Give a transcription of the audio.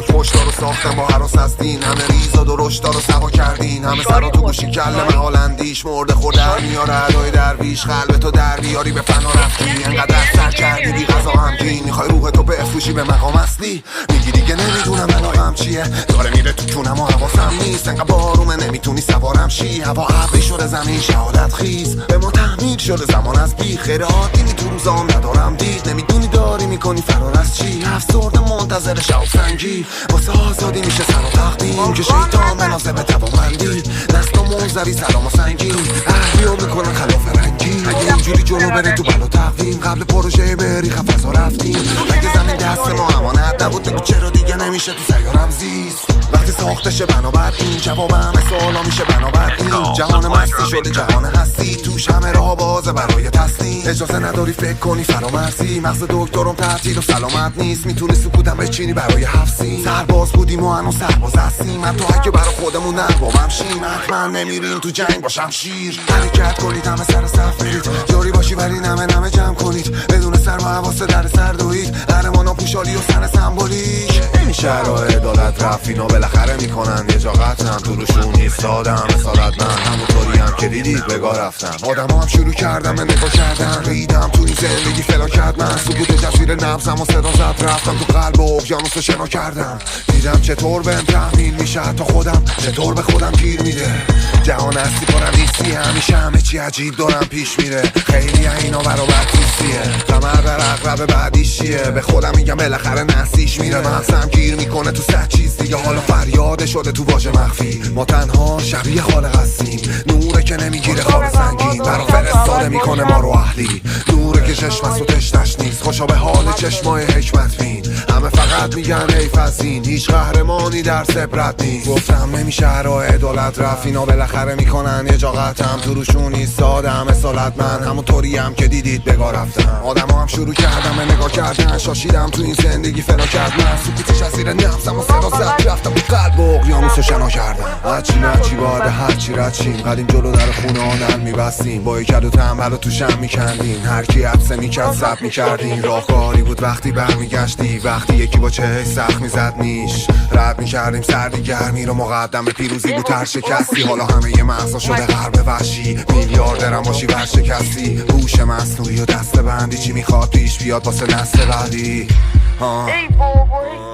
خاک پشتارو ساختم با حراس هستین، همه ریزا درشتارو سوا کردین، همه سرا تو گوشی کله محالندیش مرده خورده میاره ادای درویش، قلب تو در بیاری به فنا رفتی، انقدر سر کردی بی غذا همگین، میخوای روح تو بفروشی به مقام اصلی، میگی دیگه نمیدونم علاقم چیه، داره میره تو جونم و حواسم نیست، انقدر بارومه نمیتونی سوارم شی، هوا ابری شده زمین شهادت خیز، به ما تحمیل شده زمان از بی خیر عادی تو روزام ندارم دید، نمیدونی داری میکنی فرار از چی، افسرده منتظر شب سنگی، واسه آزادی میشه سر و تختیم که شیطان مناسب توانمندی، دست و منظری سلام و سنگین اهلیو میکنن خلاف رنگی، اگه اینجوری جلو بره تو بلا تقویم قبل پروژه بری خفضا رفتیم، اگه زمین دست ما امانت نبود بگو چرا دیگه نمیشه تو سیارم زیست، وقتی ساختشه بنابر این جوابم سوالا میشه بنابر این جهان مستی شده جهان هستی، توش همه راه بازه برای تسلیم، اجازه نداری فکر کنی فرامرزی، مغز دکترم تعطیل و سلامت نیست، میتونی سکوتم بچینی برای حفظی، سرباز بودیم و هنوز سرباز هستیم، حتی اگه برای خودمون نربابم شیم، حتما نمیریم تو جنگ با شمشیر، حرکت کنید همه سر صفید، جاری باشی ولی نمه جمع کنید، بدون سر و حواسه در سر دوید، قهرمانا پوشالی و سن سمبولیک، نمیشه راه عدالت رفت، اینا بالاخره میکنن یه جا قطعم، تو روشون ایستادم اصالت من، همونطوری هم که دیدید بگاه رفتم، آدم هم شروع کردم به نگاه کردن، ریدم تو این زندگی فلاکت من، سکوت جزیره نبزم و صدا زد رفتم تو قلب و اقیانوس شنا کردم، دیدم چطور بهم تحمیل میشه حتی خودم چطور به خودم گیر میده، جهان هستی پرم نیستی، همیشه همه چی عجیب دارم پیش میره، خیلی اینا برابر نیستیه، قمر بر عقرب بعدیش چیه، به خودم میگم بالاخره نسیش میره، مغزم گیر میکنه تو صد چیز دیگه، حالا فریاده شده تو واژه مخفی، ما تنها شبیه خالق هستیم، نوره که نمیگیره خواب سنگین، برا فرستاده میکنه ما رو اهلی، نوره که چشم است و تشتش نیست، خوشا به حال چشمای حکمت بین، همه فقط میگن حیف از این، هیچ قهرمانی در سبرت نیست، گفتم نمیشه راه عدالت رفت، اینا بالاخره میکنن یه جا قطعم، تو روشون ایستادم اصالت من، همونطوری هم که دیدید بگاه رفتم، آدما هم شروع کردم به نگاه کردن، شاشیدم تو این زندگی فلاکت من، سکوتش از زیر نفسم و صدا زد رفتم تو قلب و اقیانوس شنا کردم، هرچی باده هرچی ردشیم، قدیم جلو در خونه آنن میبستیم، با یکد و تنبل و توشم میکندیم، هر کی عدسه میکرد زب میکردیم، راهکاری بود وقتی برمیگشتی، وقتی یکی با چه سخت میزد نیش رد میکردیم، سردی گرمی رو مقدم پیروزی بود هر شکستی، حالا همه یه مغزا شده غرب وحشی، میلیاردرم باشی ورشکستی، هوش مصنوعی و دسته بندی، چی میخواد پیش بیاد واسه نسل بعدی. ای بابا